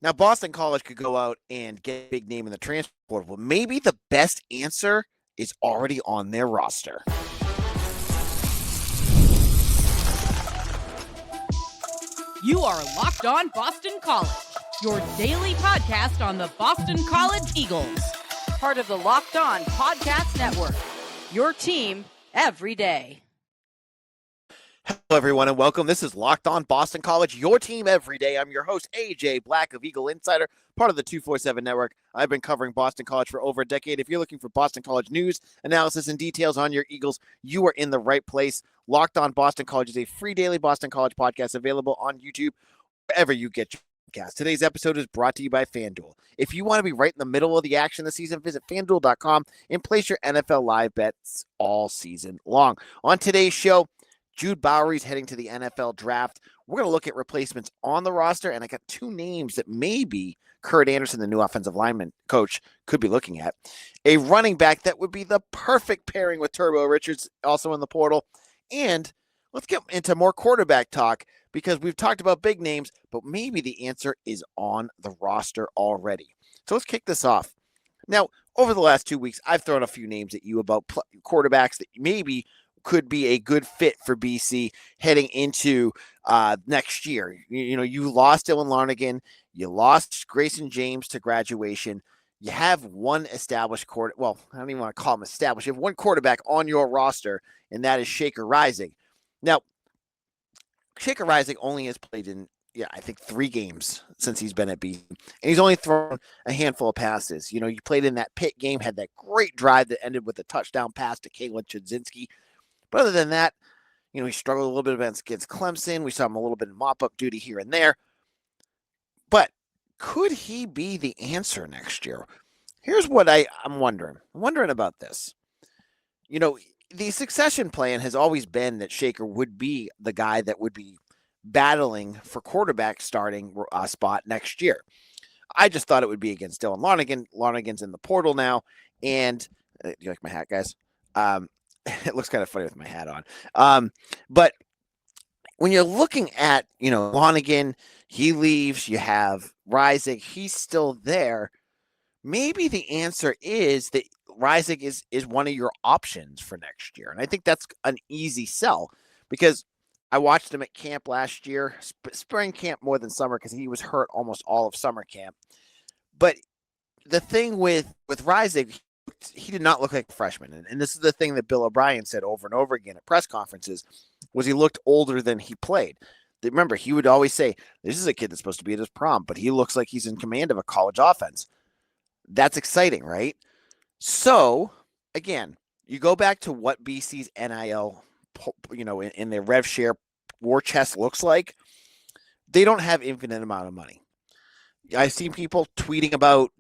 Now, Boston College could go out and get a big name in the transfer portal, but maybe the best answer is already on their roster. You are Locked On Boston College, your daily podcast on the Boston College Eagles. Part of the Locked On Podcast Network, your team every day. Hello, everyone, and welcome. This is Locked On Boston College, your team every day. I'm your host, AJ Black of Eagle Insider, part of the 247 Network. I've been covering Boston College for over a decade. If you're looking for Boston College news, analysis, and details on your Eagles, you are in the right place. Locked On Boston College is a free daily Boston College podcast available on YouTube, wherever you get your podcast. Today's episode is brought to you by FanDuel. If you want to be right in the middle of the action this season, visit FanDuel.com and place your NFL live bets all season long. On today's show, Jude Bowry is heading to the NFL draft. We're going to look at replacements on the roster, and I got two names that maybe Kurt Anderson, the new offensive lineman coach, could be looking at. A running back that would be the perfect pairing with Turbo Richards, also in the portal. And let's get into more quarterback talk, because we've talked about big names, but maybe the answer is on the roster already. So let's kick this off. Now, over the last 2 weeks, I've thrown a few names at you about quarterbacks that maybe could be a good fit for BC heading into next year. You lost Dylan Larnagin. You lost Grayson James to graduation. You have one established I don't even want to call him established. You have one quarterback on your roster, and that is Shaker Reisig. Now, Shaker Reisig only has played in, I think 3 games since he's been at BC, and he's only thrown a handful of passes. You played in that Pitt game, had that great drive that ended with a touchdown pass to Kalen Chudzinski. But other than that, he struggled a little bit against Clemson. We saw him a little bit in mop-up duty here and there. But could he be the answer next year? Here's what I'm wondering. I'm wondering about this. The succession plan has always been that Shaker would be the guy that would be battling for quarterback starting spot next year. I just thought it would be against Dylan Larnagin. Larnagin's in the portal now. And you like my hat, guys? It looks kind of funny with my hat on. But when you're looking at, Larnagin, he leaves, you have Reisig, he's still there. Maybe the answer is that Reisig is one of your options for next year. And I think that's an easy sell, because I watched him at camp last year, spring camp more than summer, because he was hurt almost all of summer camp. But the thing with Reisig, he did not look like a freshman. And this is the thing that Bill O'Brien said over and over again at press conferences, was he looked older than he played. Remember, he would always say, this is a kid that's supposed to be at his prom, but he looks like he's in command of a college offense. That's exciting, right? So, again, you go back to what BC's NIL, in their rev share war chest looks like. They don't have infinite amount of money. I've seen people tweeting about,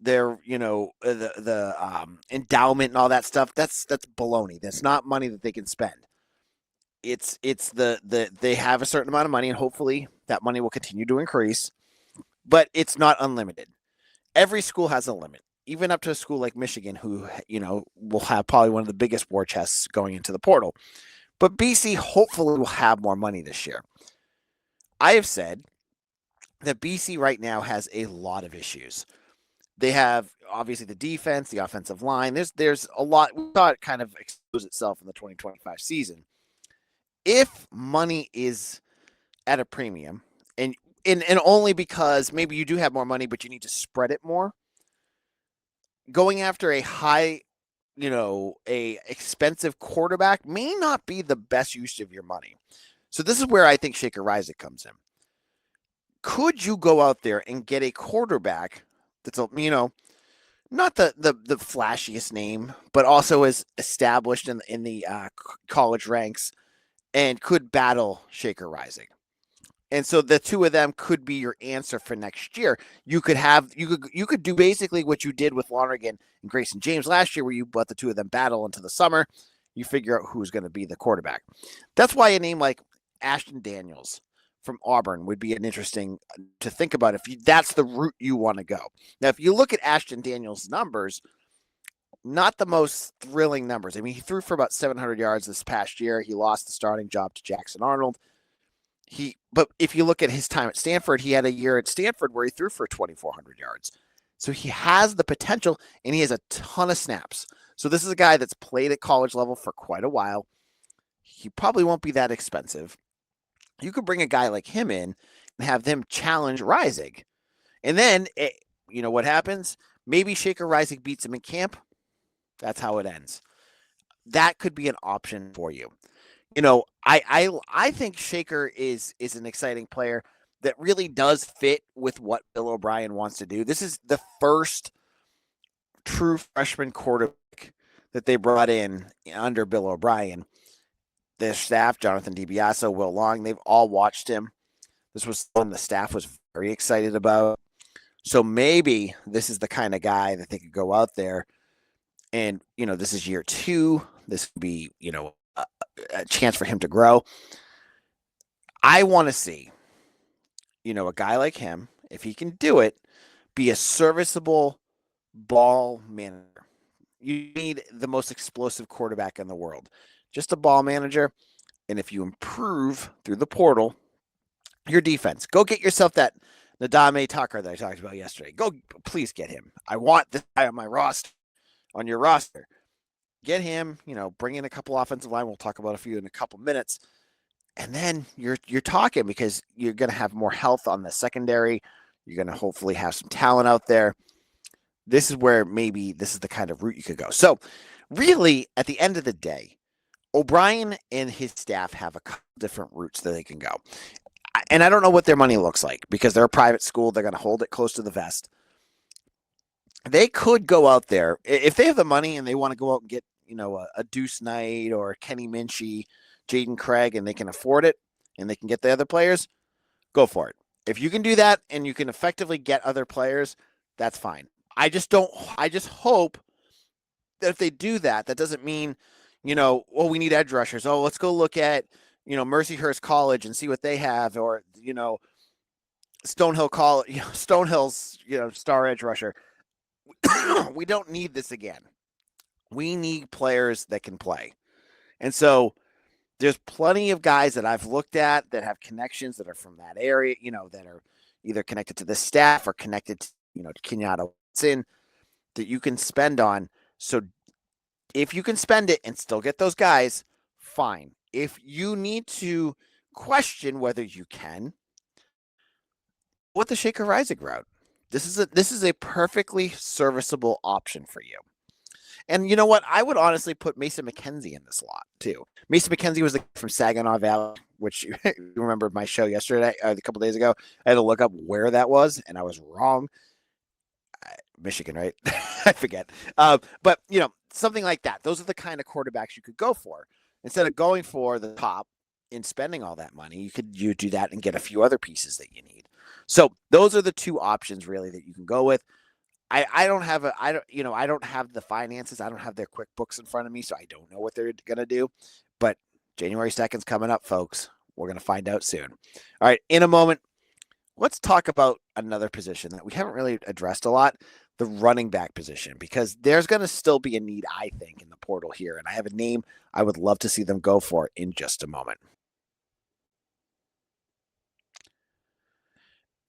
their, the endowment and all that stuff. That's baloney. That's not money that they can spend. It's they have a certain amount of money, and hopefully that money will continue to increase, but it's not unlimited. Every school has a limit, even up to a school like Michigan, who, will have probably one of the biggest war chests going into the portal. But BC hopefully will have more money this year. I have said that BC right now has a lot of issues. They have, obviously, the defense, the offensive line. There's a lot. We saw it kind of expose itself in the 2025 season. If money is at a premium, and only because maybe you do have more money, but you need to spread it more, going after a high, a expensive quarterback may not be the best use of your money. So this is where I think Shaker Reisig comes in. Could you go out there and get a quarterback that's, not the flashiest name, but also is established in the college ranks and could battle Shaker Reisig? And so the two of them could be your answer for next year. You could do basically what you did with Larnagin and Grayson James last year, where you let the two of them battle into the summer. You figure out who's going to be the quarterback. That's why a name like Ashton Daniels from Auburn would be an interesting to think about if that's the route you want to go. Now, if you look at Ashton Daniels' numbers, not the most thrilling numbers. I mean, he threw for about 700 yards this past year. He lost the starting job to Jackson Arnold. But if you look at his time at Stanford, he had a year at Stanford where he threw for 2,400 yards. So he has the potential, and he has a ton of snaps. So this is a guy that's played at college level for quite a while. He probably won't be that expensive. You could bring a guy like him in and have them challenge Reisig. And then, what happens? Maybe Shaker Reisig beats him in camp. That's how it ends. That could be an option for you. I think Shaker is an exciting player that really does fit with what Bill O'Brien wants to do. This is the first true freshman quarterback that they brought in under Bill O'Brien. Their staff, Jonathan DiBiase, Will Long, they've all watched him. This was one the staff was very excited about. So maybe this is the kind of guy that they could go out there and, this is year 2. This could be, a chance for him to grow. I want to see, a guy like him, if he can do it, be a serviceable ball manager. You need the most explosive quarterback in the world. Just a ball manager. And if you improve through the portal, your defense, go get yourself that Nadame Tucker that I talked about yesterday. Go, please get him. I want this guy on your roster. Get him, bring in a couple offensive line. We'll talk about a few in a couple minutes. And then you're talking because you're going to have more health on the secondary. You're going to hopefully have some talent out there. This is where maybe this is the kind of route you could go. So really, at the end of the day, O'Brien and his staff have a couple different routes that they can go. And I don't know what their money looks like because they're a private school. They're going to hold it close to the vest. They could go out there if they have the money and they want to go out and get, a Deuce Knight or Kenny Minchie, Jaden Craig, and they can afford it and they can get the other players, go for it. If you can do that and you can effectively get other players, that's fine. I just hope that if they do that, that doesn't mean, we need edge rushers. Oh, let's go look at, Mercyhurst College and see what they have, or, Stonehill College, Stonehill's, star edge rusher. We don't need this again. We need players that can play. And so there's plenty of guys that I've looked at that have connections that are from that area, that are either connected to the staff or connected to, to Kenyatta Watson that you can spend on. So if you can spend it and still get those guys, fine. If you need to question whether you can, what the Shaker Reisig route. This is a perfectly serviceable option for you. And you know what? I would honestly put Mason McKenzie in this lot too. Mason McKenzie was from Saginaw Valley, which you remember my show yesterday, a couple days ago. I had to look up where that was, and I was wrong. Michigan, right? I forget. But something like that. Those are the kind of quarterbacks you could go for instead of going for the top and spending all that money. You do that and get a few other pieces that you need. So those are the two options really that you can go with. I don't have the finances. I don't have their QuickBooks in front of me, so I don't know what they're going to do. But January 2nd's coming up, folks. We're going to find out soon. All right, in a moment, let's talk about another position that we haven't really addressed a lot, the running back position, because there's going to still be a need, I think, in the portal here. And I have a name I would love to see them go for in just a moment.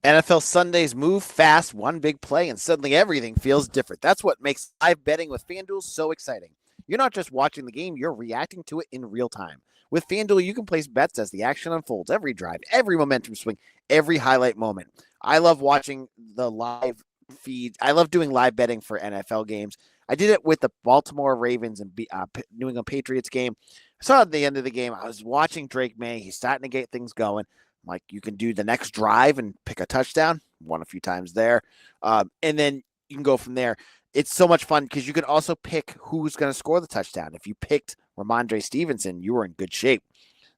NFL Sundays move fast, one big play, and suddenly everything feels different. That's what makes live betting with FanDuel so exciting. You're not just watching the game, you're reacting to it in real time. With FanDuel, you can place bets as the action unfolds, every drive, every momentum swing, every highlight moment. I love watching the live feed. I love doing live betting for NFL games. I did it with the Baltimore Ravens and New England Patriots game. I saw at the end of the game, I was watching Drake May. He's starting to get things going. Like you can do the next drive and pick a touchdown. Won a few times there. And then you can go from there. It's so much fun because you can also pick who's going to score the touchdown. If you picked Ramondre Stevenson, you were in good shape.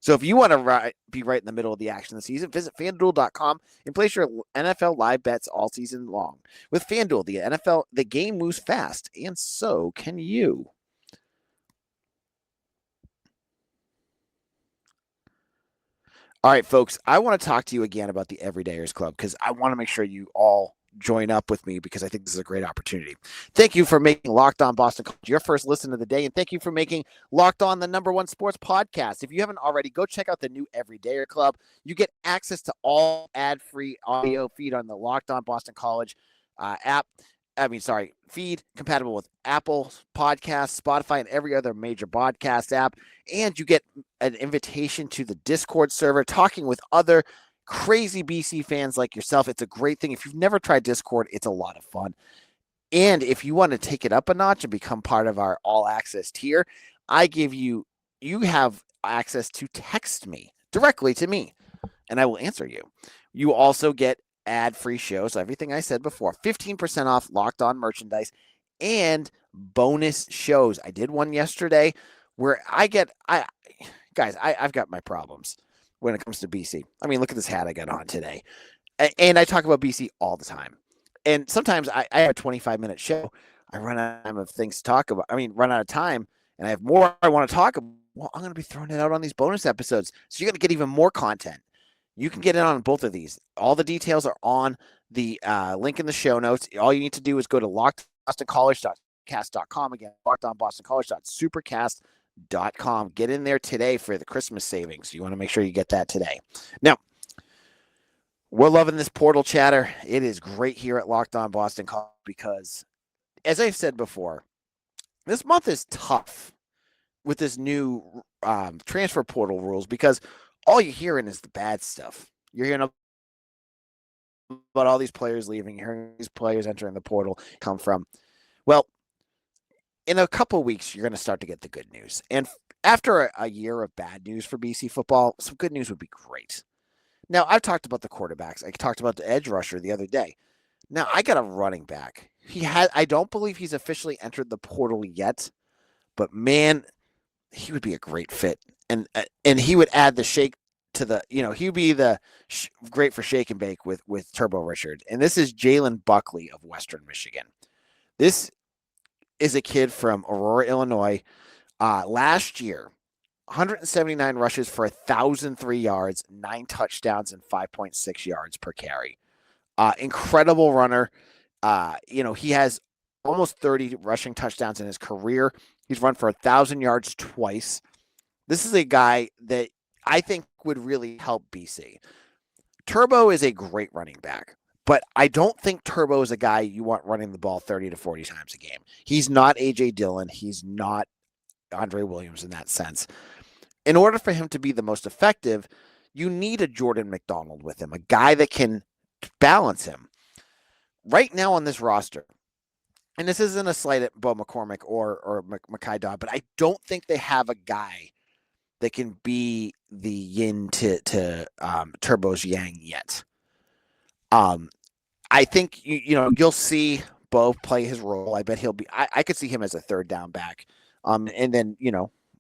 So if you want to be right in the middle of the action of the season, visit FanDuel.com and place your NFL live bets all season long. With FanDuel, the game moves fast, and so can you. All right, folks, I want to talk to you again about the Everydayers Club because I want to make sure you all join up with me because I think this is a great opportunity. Thank you for making Locked On Boston College your first listen of the day, and thank you for making Locked On the #1 sports podcast. If you haven't already, go check out the new Everydayer Club. You get access to all ad-free audio feed on the Locked On Boston College feed, compatible with Apple Podcasts, Spotify, and every other major podcast app. And you get an invitation to the Discord server, talking with other crazy BC fans like yourself. It's a great thing. If you've never tried Discord, it's a lot of fun. And if you want to take it up a notch and become part of our all access tier, you have access to text me directly to me, and I will answer you. You also get ad-free shows, everything I said before, 15% off Locked On merchandise, and bonus shows. I did one yesterday where I've got my problems when it comes to BC. I mean, look at this hat I got on today. And I talk about BC all the time. And sometimes I have a 25-minute show. I run out of time of things to talk about. Run out of time, and I have more I want to talk about. Well, I'm going to be throwing it out on these bonus episodes. So you're going to get even more content. You can get in on both of these. All the details are on the link in the show notes. All you need to do is go to lockedonbostoncollege.supercast.com. Again, lockedonbostoncollege.supercast.com. Get in there today for the Christmas savings. You want to make sure you get that today. Now, we're loving this portal chatter. It is great here at Locked On Boston College because, as I've said before, this month is tough with this new transfer portal rules because all you're hearing is the bad stuff. You're hearing about all these players leaving, you're hearing these players entering the portal come from. Well, in a couple of weeks, you're going to start to get the good news. And after a year of bad news for BC football, some good news would be great. Now, I've talked about the quarterbacks. I talked about the edge rusher the other day. Now, I got a running back. I don't believe he's officially entered the portal yet, but man, he would be a great fit. And he would add the shake to the, he would be great for shake and bake with Turbo Richard. And this is Jalen Buckley of Western Michigan. This is a kid from Aurora, Illinois. Last year, 179 rushes for 1,003 yards, 9 touchdowns, and 5.6 yards per carry. Incredible runner. He has almost 30 rushing touchdowns in his career. He's run for 1,000 yards twice. This is a guy that I think would really help BC. Turbo is a great running back, but I don't think Turbo is a guy you want running the ball 30 to 40 times a game. He's not A.J. Dillon. He's not Andre Williams in that sense. In order for him to be the most effective, you need a Jordan McDonald with him, a guy that can balance him. Right now on this roster, and this isn't a slight at Bo McCormick or Mackay Dodd, but I don't think they have a guy that can be the yin to Turbo's yang yet. I think you'll see Bo play his role. I bet he'll be. I could see him as a third down back. And then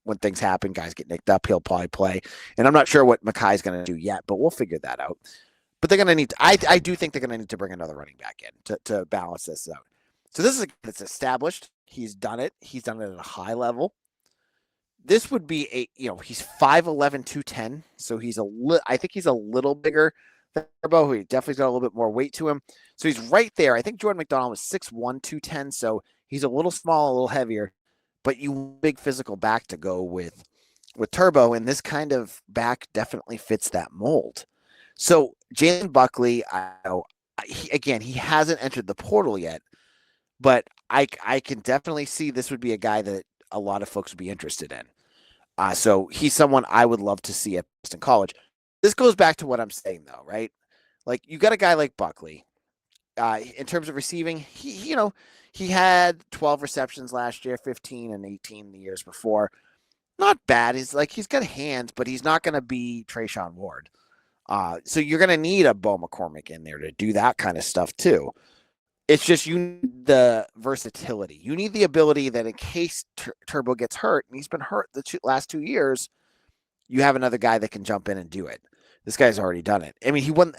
when things happen, guys get nicked up, he'll probably play. And I'm not sure what Mackay's going to do yet, but we'll figure that out. But they're going to need. I do think they're going to need to bring another running back in to balance this out. So this is it's established. He's done it. He's done it at a high level. This would be he's 5'11", 210. So I think he's a little bigger than Turbo. He definitely got a little bit more weight to him. So he's right there. I think Jordan McDonald was 6'1", 210. So he's a little small, a little heavier, but you big physical back to go with Turbo. And this kind of back definitely fits that mold. So Jalen Buckley, he hasn't entered the portal yet, but I can definitely see this would be a guy that a lot of folks would be interested in. So he's someone I would love to see at Boston College. This goes back to what I'm saying, though, right? Like, you got a guy like Buckley. In terms of receiving, he had 12 receptions last year, 15 and 18 the years before. Not bad. He's got hands, but he's not going to be Trayshawn Ward. So you're going to need a Bo McCormick in there to do that kind of stuff too. It's just you need the versatility. You need the ability that in case Turbo gets hurt, and he's been hurt the last 2 years, you have another guy that can jump in and do it. This guy's already done it. I mean, he won.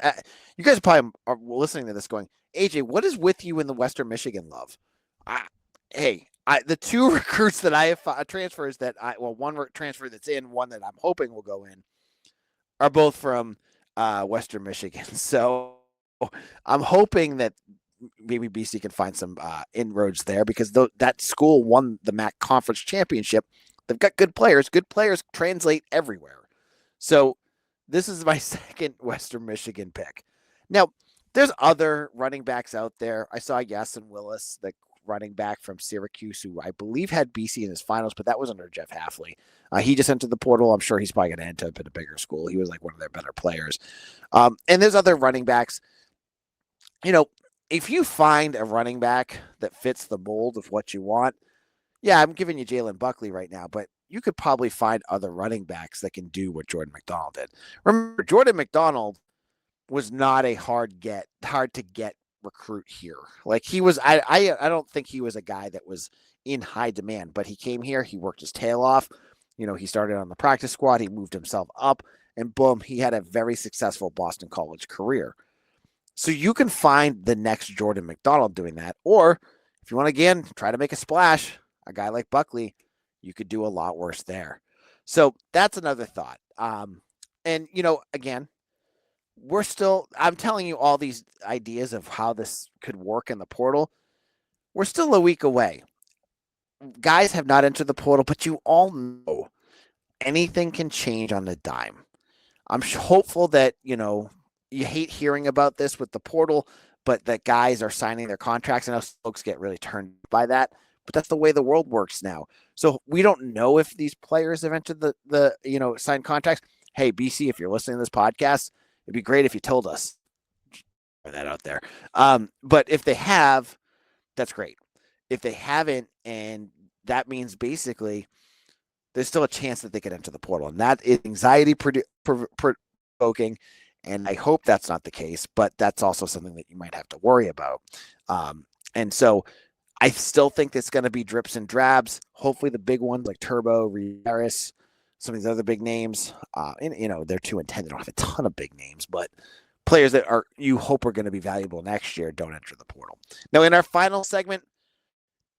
You guys probably are listening to this going, AJ, what is with you in the Western Michigan love? The two recruits that I have transfers that one transfer that's in, one that I'm hoping will go in, are both from Western Michigan. So I'm hoping that maybe BC can find some inroads there because that school won the MAC conference championship. They've got good players. Good players translate everywhere. So this is my second Western Michigan pick. Now, there's other running backs out there. I saw Yasin Willis, the running back from Syracuse, who I believe had BC in his finals, but that was under Jeff Hafley. He just entered the portal. I'm sure he's probably going to end up at a bigger school. He was like one of their better players. And there's other running backs. If you find a running back that fits the mold of what you want, yeah, I'm giving you Jalen Buckley right now, but you could probably find other running backs that can do what Jordan McDonald did. Remember, Jordan McDonald was not a hard to get recruit here. Like he was, I don't think he was a guy that was in high demand, but he came here, he worked his tail off. He started on the practice squad, he moved himself up, and boom, he had a very successful Boston College career. So you can find the next Jordan McDonald doing that. Or if you want to, again, try to make a splash, a guy like Buckley, you could do a lot worse there. So that's another thought. And, again, I'm telling you all these ideas of how this could work in the portal. We're still a week away. Guys have not entered the portal, but you all know anything can change on a dime. I'm hopeful that, you hate hearing about this with the portal, but that guys are signing their contracts. I know folks get really turned by that, but that's the way the world works now. So we don't know if these players have entered the signed contracts. Hey, BC, if you're listening to this podcast, it'd be great if you told us. Put that out there. But if they have, that's great. If they haven't, and that means basically there's still a chance that they could enter the portal, and that is anxiety provoking. And I hope that's not the case, but that's also something that you might have to worry about. And so I still think it's going to be drips and drabs. Hopefully the big ones like Turbo, Harris, some of these other big names, they're 2-10. They don't have a ton of big names, but players that you hope are going to be valuable next year don't enter the portal. Now, in our final segment,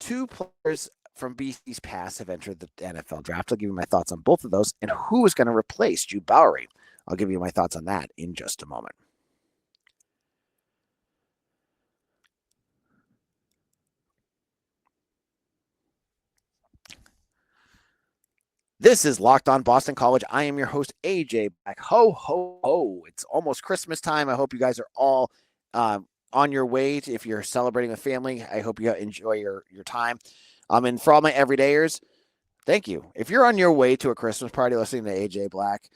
2 players from BC's past have entered the NFL draft. I'll give you my thoughts on both of those and who is going to replace Jude Bowry. I'll give you my thoughts on that in just a moment. This is Locked On Boston College. I am your host, AJ Black. Ho, ho, ho. It's almost Christmas time. I hope you guys are all on your way. If you're celebrating with family, I hope you enjoy your time. And for all my everydayers, thank you. If you're on your way to a Christmas party listening to AJ Black,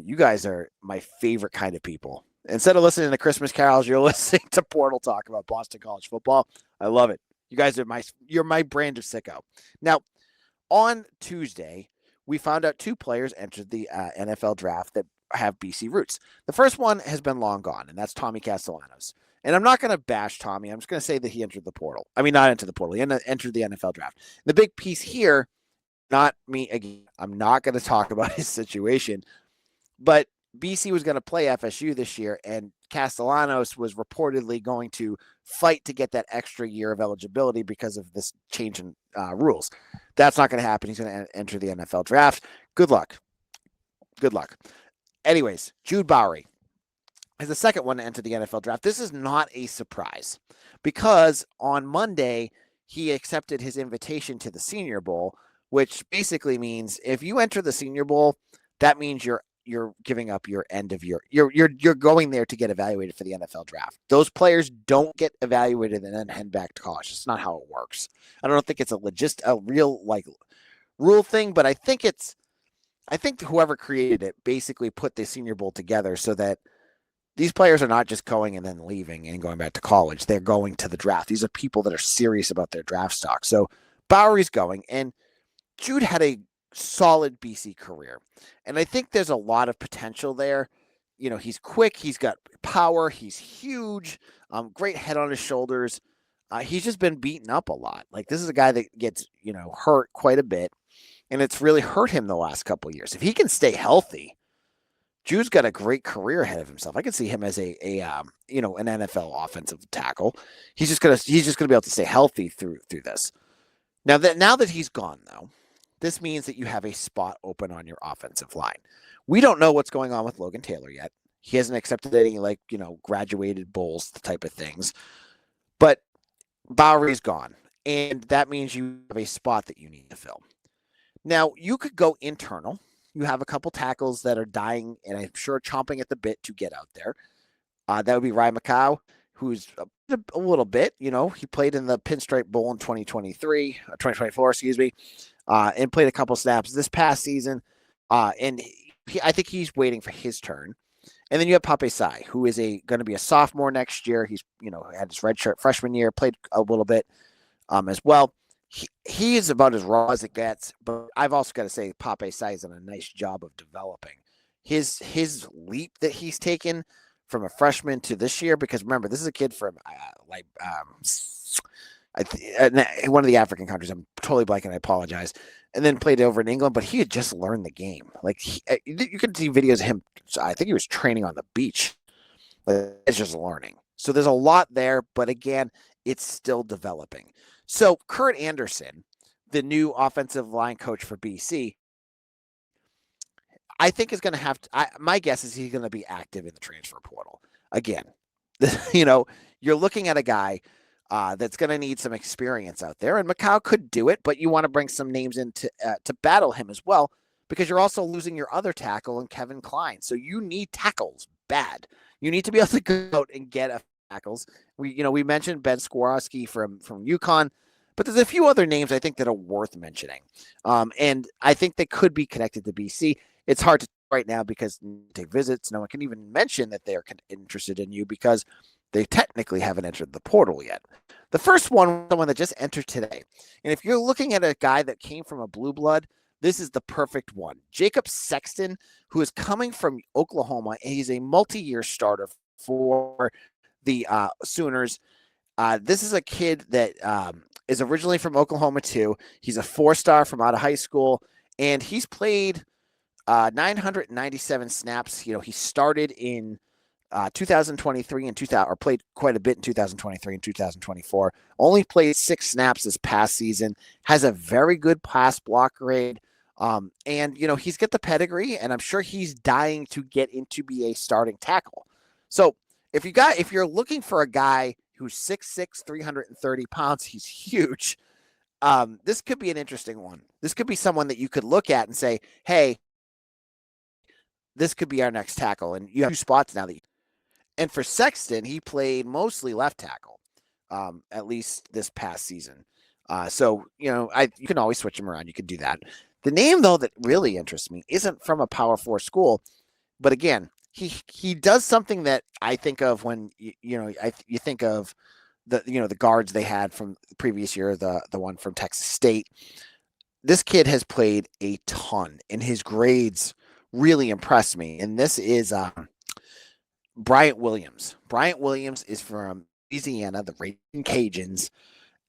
you guys are my favorite kind of people. Instead of listening to Christmas carols, you're listening to Portal Talk about Boston College football. I love it. You guys are you're my brand of sicko. Now, on Tuesday, we found out 2 players entered the NFL draft that have BC roots. The first one has been long gone, and that's Tommy Castellanos. And I'm not going to bash Tommy. I'm just going to say that he entered the portal. I mean, not entered the portal. He entered the NFL draft. The big piece here, not me again. I'm not going to talk about his situation. But BC was going to play FSU this year, and Castellanos was reportedly going to fight to get that extra year of eligibility because of this change in rules. That's not going to happen. He's going to enter the NFL draft. Good luck. Good luck. Anyways, Jude Bowry is the second one to enter the NFL draft. This is not a surprise because on Monday, he accepted his invitation to the Senior Bowl, which basically means if you enter the Senior Bowl, that means you're giving up your end of your you're going there to get evaluated for the NFL draft. Those players don't get evaluated and then head back to college. It's not how it works. I don't think it's a real rule thing, but I think whoever created it basically put the Senior Bowl together so that these players are not just going and then leaving and going back to college. They're going to the draft. These are people that are serious about their draft stock. So Bowery's going, and Jude had a solid BC career. And I think there's a lot of potential there. He's quick. He's got power. He's huge. Great head on his shoulders. He's just been beaten up a lot. This is a guy that gets, hurt quite a bit. And it's really hurt him the last couple of years. If he can stay healthy, Jude's got a great career ahead of himself. I can see him as an NFL offensive tackle. He's just gonna be able to stay healthy through this. Now that he's gone, though, this means that you have a spot open on your offensive line. We don't know what's going on with Logan Taylor yet. He hasn't accepted any graduated bowls, the type of things. But Bowry's gone, and that means you have a spot that you need to fill. Now, you could go internal. You have a couple tackles that are dying and I'm sure chomping at the bit to get out there. That would be Ryan McCow, who's a little bit, he played in the Pinstripe Bowl in 2024, excuse me, and played a couple snaps this past season. And I think he's waiting for his turn. And then you have Pape Sai, who is going to be a sophomore next year. He's, had his redshirt freshman year, played a little bit as well. He is about as raw as it gets, but I've also got to say Pape Sai has done a nice job of developing his leap that he's taken from a freshman to this year. Because remember, this is a kid from one of the African countries. I'm totally blanking. I apologize. And then played over in England, but he had just learned the game. Like you could see videos of him. I think he was training on the beach. It's just learning. So there's a lot there, but again, it's still developing. So Kurt Anderson, the new offensive line coach for BC, I think is going to have to, my guess is he's going to be active in the transfer portal. Again, you're looking at a guy that's going to need some experience out there, and Macau could do it, but you want to bring some names in to battle him as well, because you're also losing your other tackle in Kevin Cline. So you need tackles bad. You need to be able to go out and get tackles. We mentioned Ben Skorowski from UConn, but there's a few other names I think that are worth mentioning. And I think they could be connected to BC. It's hard to right now because take visits. No one can even mention that they're interested in you because they technically haven't entered the portal yet. The first one, someone that just entered today. And if you're looking at a guy that came from a blue blood, this is the perfect one. Jacob Sexton, who is coming from Oklahoma, and he's a multi-year starter for the Sooners. This is a kid that is originally from Oklahoma too. He's a 4-star from out of high school, and he's played 997 snaps. He started in 2023 and 2000, or played quite a bit in 2023 and 2024. Only played 6 snaps this past season. Has a very good pass block grade. And he's got the pedigree, and I'm sure he's dying to get into be a starting tackle. So if you're looking for a guy who's 6'6", 330 pounds, he's huge. This could be an interesting one. This could be someone that you could look at and say, hey, this could be our next tackle. And you have 2 spots now. And for Sexton, he played mostly left tackle, at least this past season. So you can always switch him around. You could do that. The name, though, that really interests me isn't from a Power 4 school, but again, he does something that I think of when you think of the guards they had from the previous year, the one from Texas State. This kid has played a ton, and his grades really impressed me. And this is Bryant Williams. Bryant Williams is from Louisiana, the Raging Cajuns,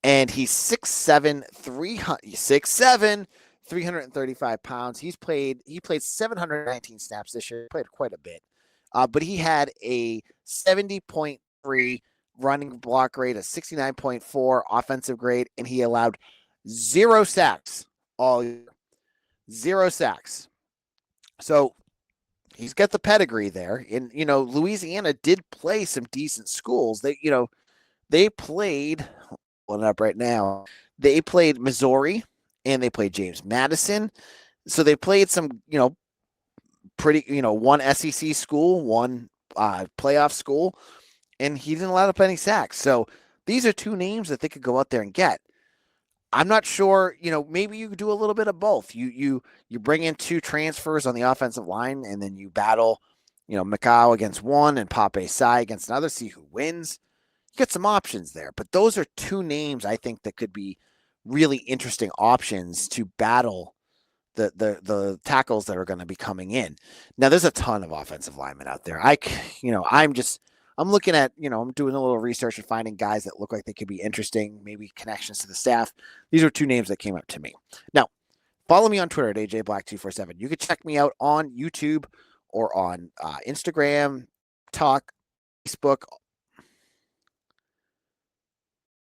and he's 6'7", 335 pounds. He played 719 snaps this year. Played quite a bit, but he had a 70.3 running block grade, a 69.4 offensive grade, and he allowed 0 sacks all year. 0 sacks. So he's got the pedigree there. And Louisiana did play some decent schools. They played. Pulling it up right now. They played Missouri. And they played James Madison. So they played some, pretty, one SEC school, one playoff school, and he didn't allow up any sacks. So these are 2 names that they could go out there and get. I'm not sure, maybe you could do a little bit of both. You bring in 2 transfers on the offensive line, and then you battle, Macau against one and Pape Sai against another, see who wins. You get some options there. But those are 2 names I think that could be really interesting options to battle the tackles that are going to be coming in. Now there's a ton of offensive linemen out there. I'm looking at, I'm doing a little research and finding guys that look like they could be interesting, maybe connections to the staff. These are 2 names that came up to me. Now, follow me on Twitter at AJBlack247. You can check me out on YouTube or on Instagram, Talk, Facebook,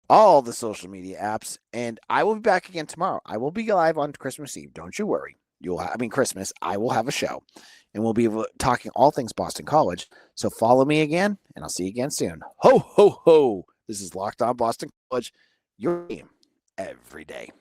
all the social media apps, and I will be back again tomorrow. I will be live on Christmas Eve. Don't you worry. Christmas, I will have a show, and we'll be talking all things Boston College. So follow me again, and I'll see you again soon. Ho, ho, ho. This is Locked On Boston College, your team every day.